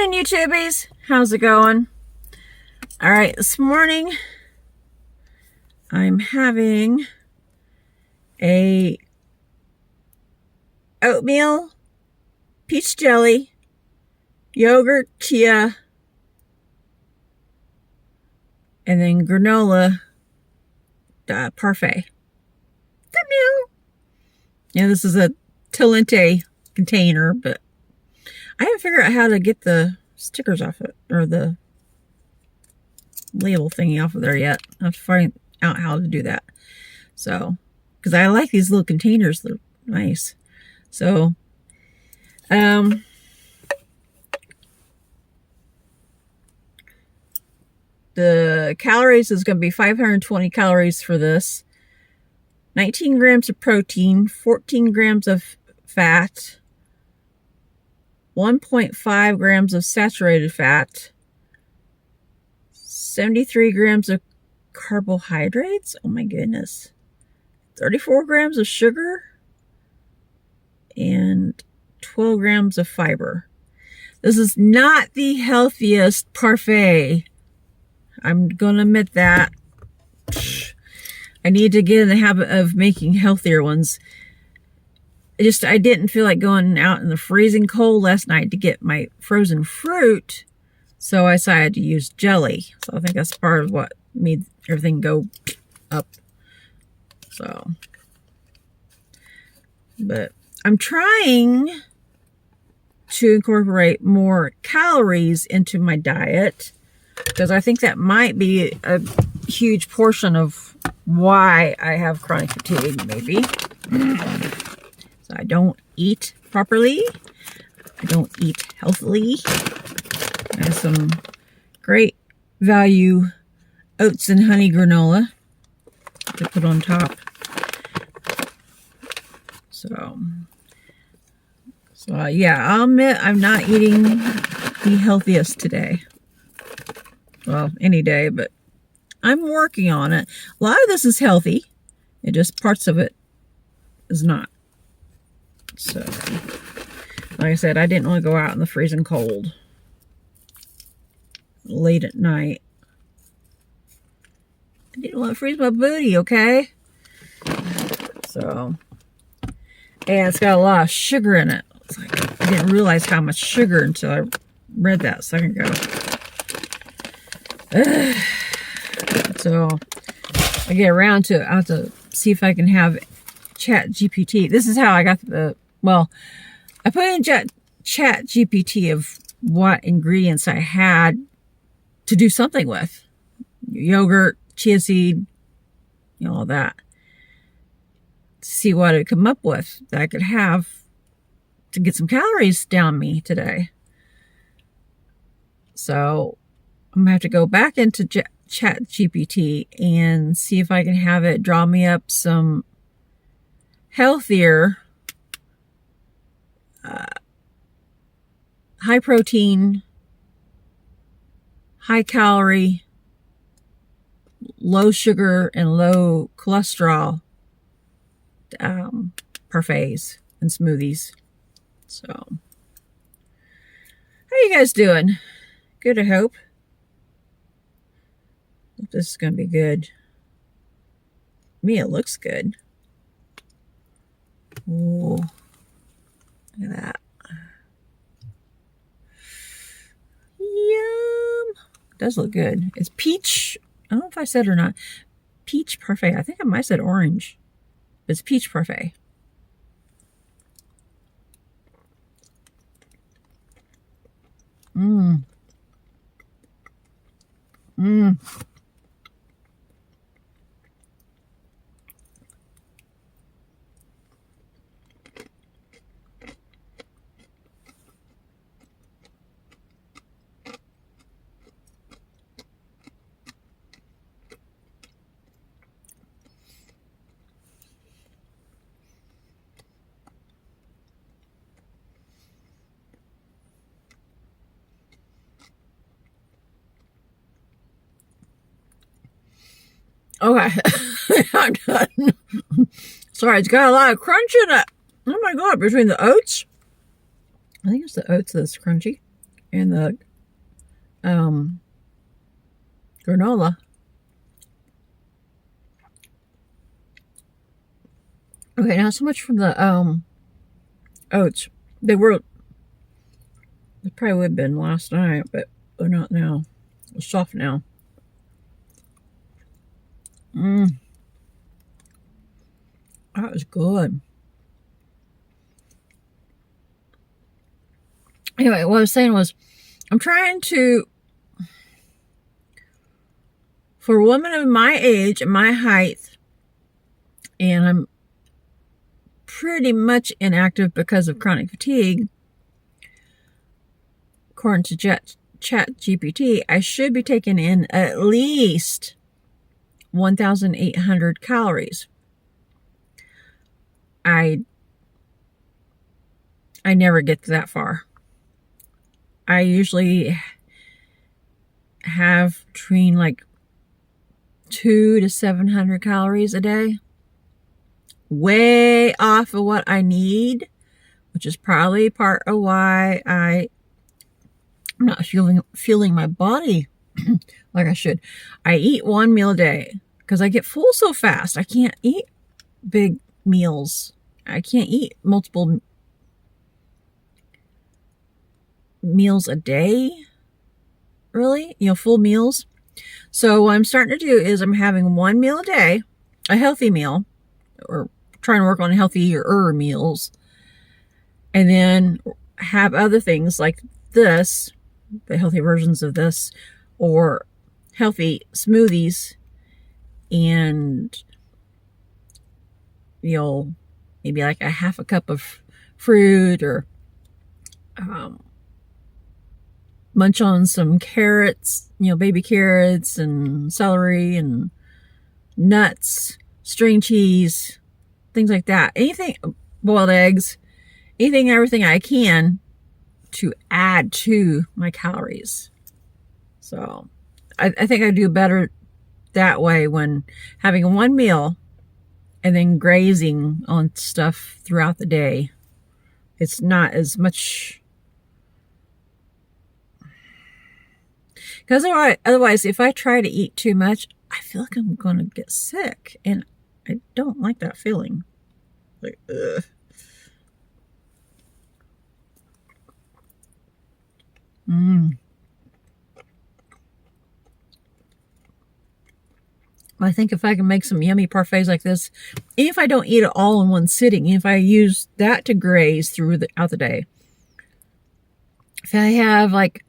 morning, YouTubies. How's it going? All right, this morning I'm having a oatmeal, peach jelly, yogurt, chia, and then granola parfait. Yeah, this is a Talente container, but I haven't figured out how to get the stickers off it, or the label thingy off of there yet. I have to find out how to do that. So, because I like these little containers, they're nice. So, the calories is going to be 520 calories for this. 19 grams of protein, 14 grams of fat, 1.5 grams of saturated fat, 73 grams of carbohydrates. Oh my goodness. 34 grams of sugar and 12 grams of fiber. This is not the healthiest parfait. I'm going to admit that. I need to get in the habit of making healthier ones. I didn't feel like going out in the freezing cold last night to get my frozen fruit, so I decided to use jelly. So I think that's part of what made everything go up. So, but I'm trying to incorporate more calories into my diet, because I think that might be a huge portion of why I have chronic fatigue, maybe. So I don't eat properly. I don't eat healthily. I have some great value oats and honey granola to put on top. So yeah, I'll admit I'm not eating the healthiest today. Well, any day, but I'm working on it. A lot of this is healthy. It just, parts of it is not. So, like I said, I didn't want to go out in the freezing cold late at night. I didn't want to freeze my booty, okay? So, and it's got a lot of sugar in it. It's like, I didn't realize how much sugar until I read that a second ago. So, I get around to, I have to see if I can have Chat GPT. This is how I got I put in Chat GPT of what ingredients I had to do something with. Yogurt, chia seed, all that. To see what it would come up with that I could have to get some calories down me today. So, I'm going to have to go back into Chat GPT and see if I can have it draw me up some healthier, high protein, high calorie, low sugar, and low cholesterol parfaits and smoothies. So, how you guys doing? Good, I hope. This is going to be good. To me, it looks good. Ooh, look at that. Yum. It does look good. It's peach. I don't know if I said or not. Peach parfait. I think I might have said orange. But it's peach parfait. Mmm. Mmm. Okay, I'm done. Sorry, it's got a lot of crunch in it. Oh my god, between the oats. I think it's the oats that's crunchy. and the granola. Okay, not so much from the oats. They probably would have been last night, but they're not now. They're soft now. That was good. Anyway, what I was saying was, I'm trying to, for a woman of my age and my height, and I'm pretty much inactive because of chronic fatigue, according to Chat GPT, I should be taking in at least 1,800 calories. I never get that far. I usually have between like 200 to 700 calories a day. Way off of what I need, which is probably part of why I'm not feeling my body like I should. I eat one meal a day because I get full so fast. I can't eat big meals. I can't eat multiple meals a day, really, full meals. So what I'm starting to do is I'm having one meal a day, a healthy meal, or trying to work on healthier meals, and then have other things like this, the healthy versions of this, or healthy smoothies, and maybe like a half a cup of fruit, or munch on some carrots, baby carrots and celery and nuts, string cheese, things like that. Anything, boiled eggs, everything I can to add to my calories. So I think I do better that way when having one meal and then grazing on stuff throughout the day. It's not as much. Because otherwise, if I try to eat too much, I feel like I'm going to get sick. And I don't like that feeling. Like, ugh. I think if I can make some yummy parfaits like this, even if I don't eat it all in one sitting, if I use that to graze throughout the day, if I have like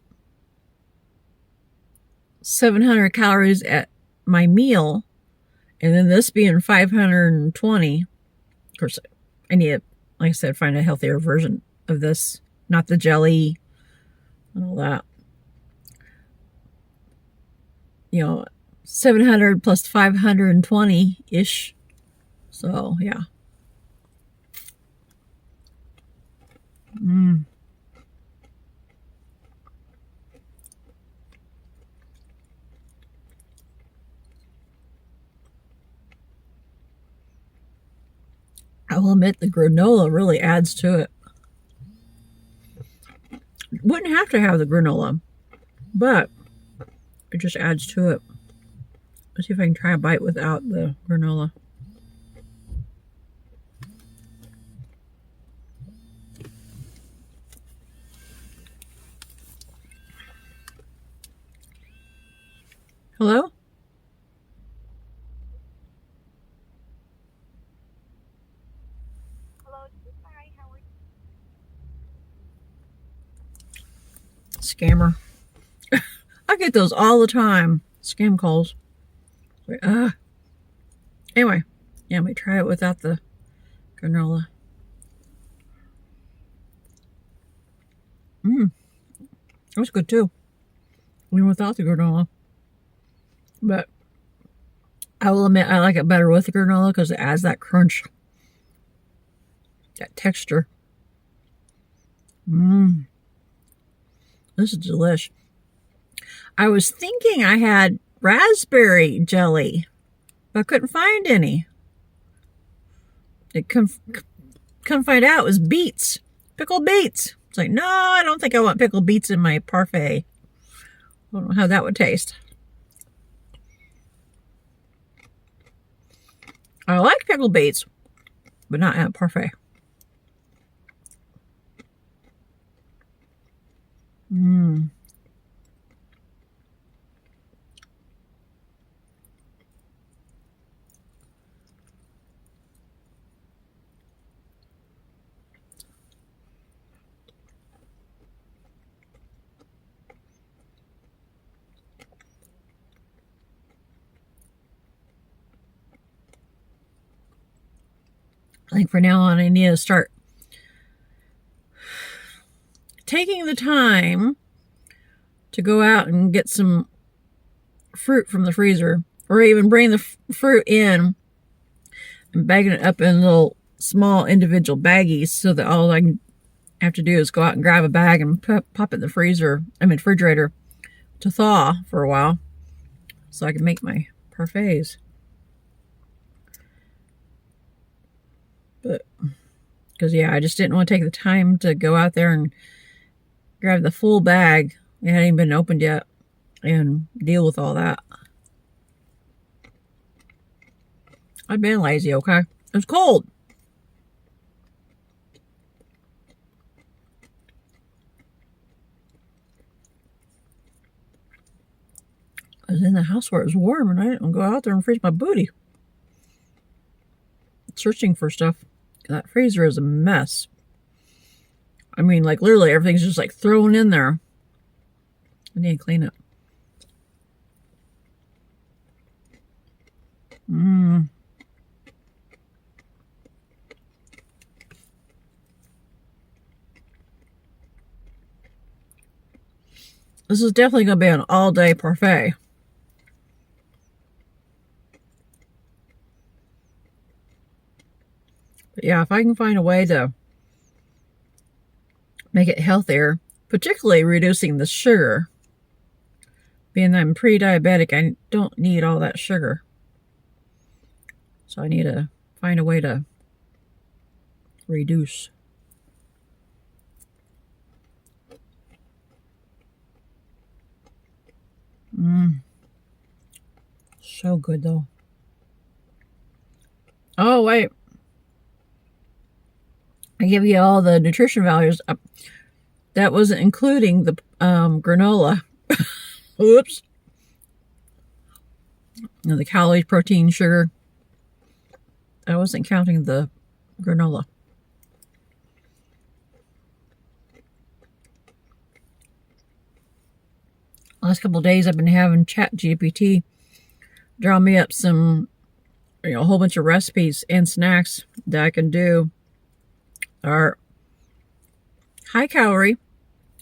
700 calories at my meal, and then this being 520, of course, I need to, like I said, find a healthier version of this, not the jelly and all that. 700 plus 520-ish. So, yeah. I will admit the granola really adds to it. Wouldn't have to have the granola, but it just adds to it. Let's see if I can try a bite without the granola. Hello? Scammer. I get those all the time. Scam calls. Anyway, yeah, let me try it without the granola. That's good too. Even without the granola. But I will admit I like it better with the granola because it adds that crunch. That texture. This is delish. I was thinking I had raspberry jelly, but I couldn't find any. Come find out it was beets. Pickled beets. It's like, no, I don't think I want pickled beets in my parfait. I don't know how that would taste. I like pickled beets, but not at parfait. Mmm. I think for now on, I need to start taking the time to go out and get some fruit from the freezer, or even bring the fruit in and bagging it up in little small individual baggies, so that all I have to do is go out and grab a bag and pop it in the freezer, refrigerator, to thaw for a while, so I can make my parfaits. But because yeah, I just didn't want to take the time to go out there and grab the full bag. It hadn't even been opened yet, and deal with all that. I've been lazy, okay? It was cold. I was in the house where it was warm, and I didn't go out there and freeze my booty. Searching for stuff. That freezer is a mess. I mean, like, literally everything's just like thrown in there. I need to clean it. Mmm. This is definitely going to be an all-day parfait. But yeah, if I can find a way to make it healthier, particularly reducing the sugar. Being that I'm pre-diabetic, I don't need all that sugar. So I need to find a way to reduce. So good though. Oh wait, I give you all the nutrition values. That wasn't including the granola. Oops. The calories, protein, sugar. I wasn't counting the granola. Last couple of days I've been having ChatGPT draw me up some, a whole bunch of recipes and snacks that I can do are high calorie,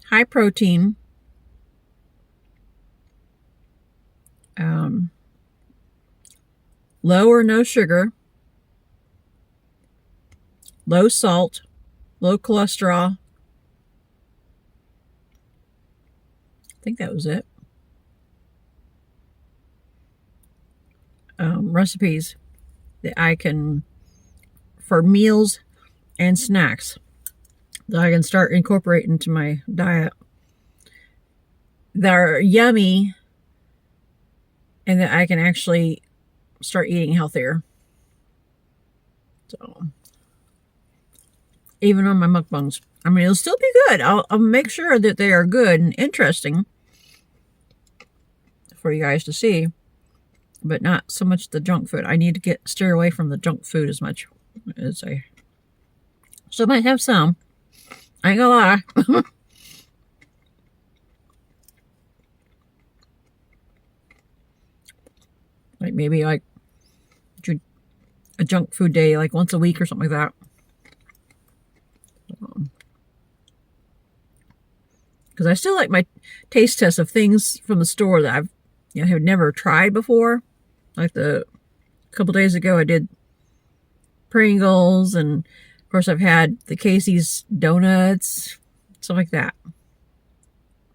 high protein, low or no sugar, low salt, low cholesterol. I think that was it. Recipes that I can, for meals and snacks, that I can start incorporating into my diet, that are yummy and that I can actually start eating healthier. So, even on my mukbangs, I mean, it'll still be good. I'll make sure that they are good and interesting for you guys to see, but not so much the junk food. I need to steer away from the junk food as much as I still might have some. I ain't gonna lie. Like maybe like a junk food day, like once a week or something like that. Because I still like my taste test of things from the store that I've have never tried before. Like a couple days ago, I did Pringles, and of course I've had the Casey's donuts, stuff like that. I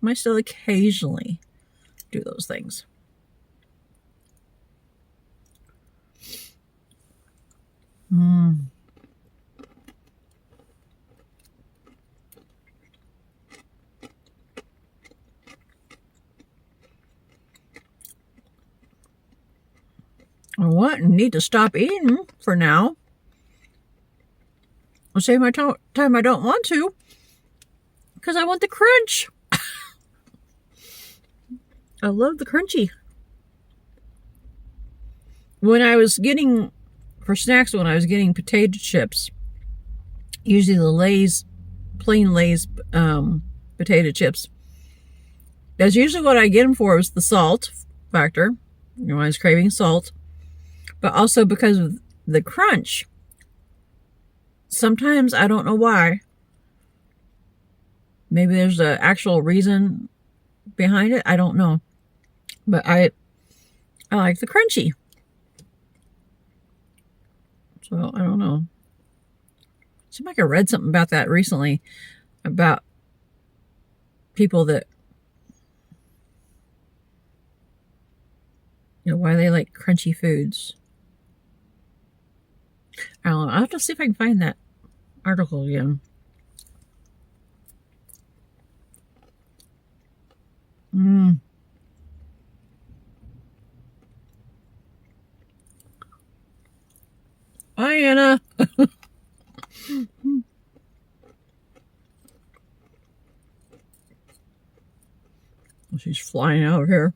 might still occasionally do those things. I want and need to stop eating for now. I'll save my time I don't want to, because I want the crunch. I love the crunchy. When I was getting, for snacks, when I was getting potato chips, usually the Lay's, plain Lay's potato chips, that's usually what I get them for, was the salt factor. You know, I was craving salt, but also because of the crunch. Sometimes, I don't know why. Maybe there's an actual reason behind it. I don't know. But I like the crunchy. So, I don't know. Seemed like I read something about that recently. About people that, you know, why they like crunchy foods. I don't know. I'll have to see if I can find that article again. Hi, Anna. She's flying out of here.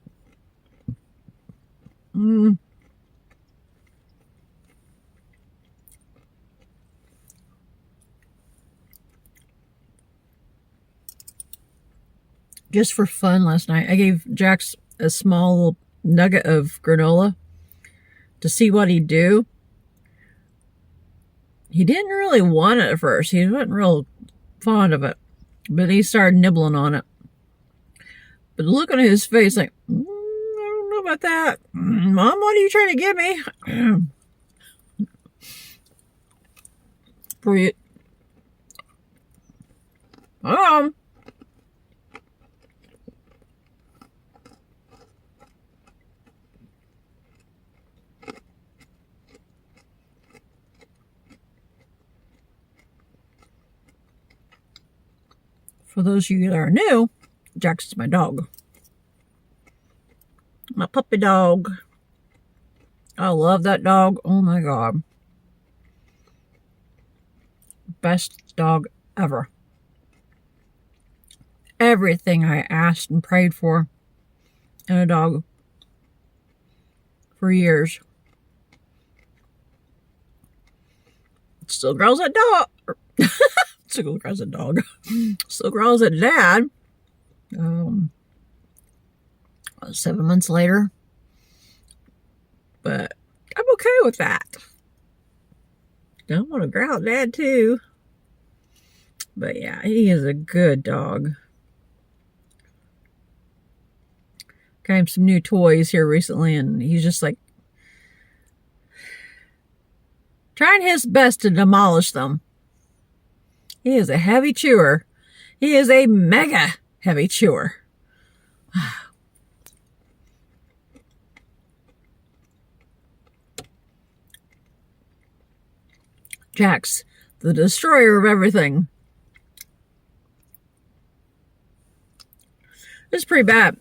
Just for fun last night, I gave Jax a small little nugget of granola to see what he'd do. He didn't really want it at first. He wasn't real fond of it. But he started nibbling on it. But looking at his face like, I don't know about that. Mom, what are you trying to give me? For you. For those of you that are new, Jax is my dog. My puppy dog. I love that dog. Oh my God. Best dog ever. Everything I asked and prayed for in a dog for years. Still growls at dog. Still growls at dog. Still growls at dad. 7 months later. But I'm okay with that. Don't want to growl at dad too. But yeah, he is a good dog. Got him some new toys here recently, and he's just like trying his best to demolish them. He is a heavy chewer. He is a mega heavy chewer. Jax, the destroyer of everything. It's pretty bad.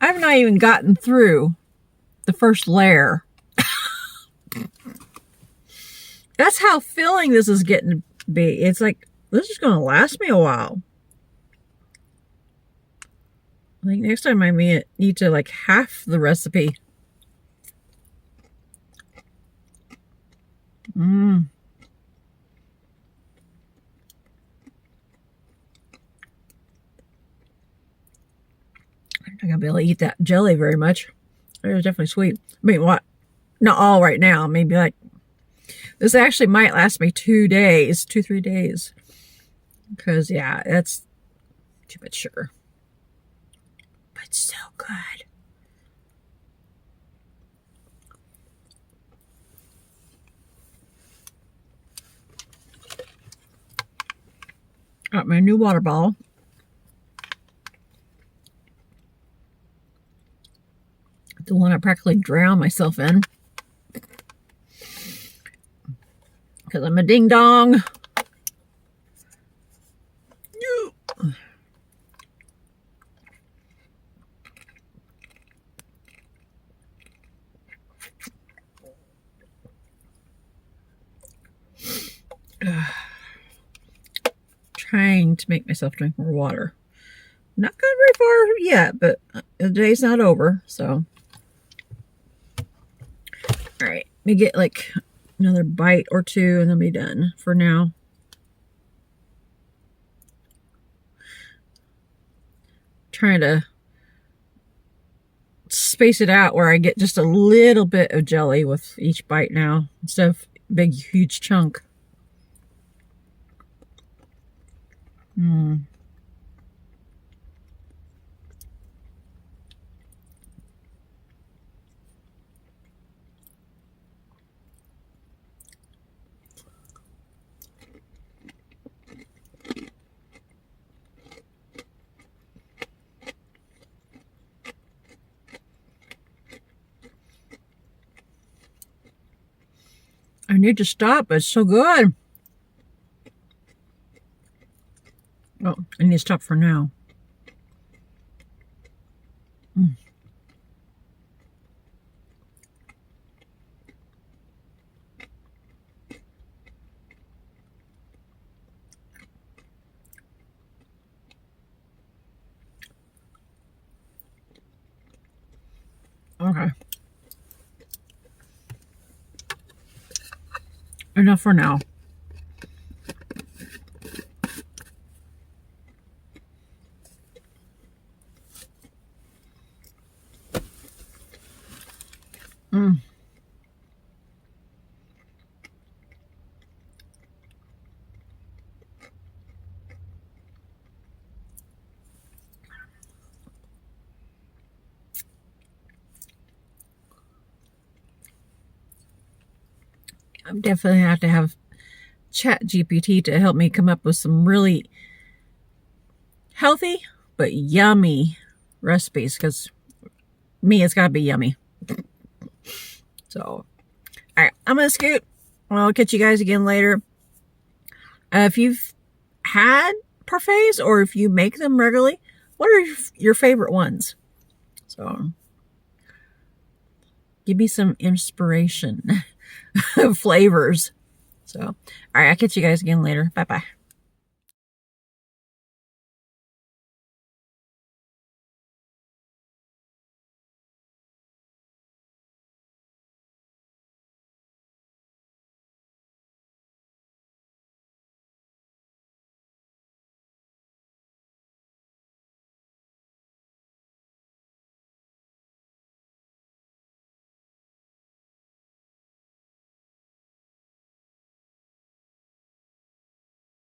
I've not even gotten through the first layer. That's how filling this is getting to be. It's like, this is going to last me a while. I think next time I may need to like half the recipe. I'm not going to be able to eat that jelly very much. It was definitely sweet. I mean, what? Not all right now. Maybe like, this actually might last me 2 days, 2-3 days. Because, yeah, that's too much sugar. But so good. Got my new water bottle. The one I practically drowned myself in. Because I'm a ding-dong. trying to make myself drink more water. Not gone very far yet, but the day's not over, so. All right, let me get like another bite or two and then be done for now. Trying to space it out where I get just a little bit of jelly with each bite now instead of a big, huge chunk. I need to stop, but it's so good. Oh, I need to stop for now. Okay. Enough for now. I'm definitely have to have ChatGPT to help me come up with some really healthy but yummy recipes, because me, it's gotta be yummy. So, all right, I'm gonna scoot. I'll catch you guys again later. If you've had parfaits or if you make them regularly, what are your favorite ones? So, give me some inspiration. Flavors. So, all right, I'll catch you guys again later. Bye-bye.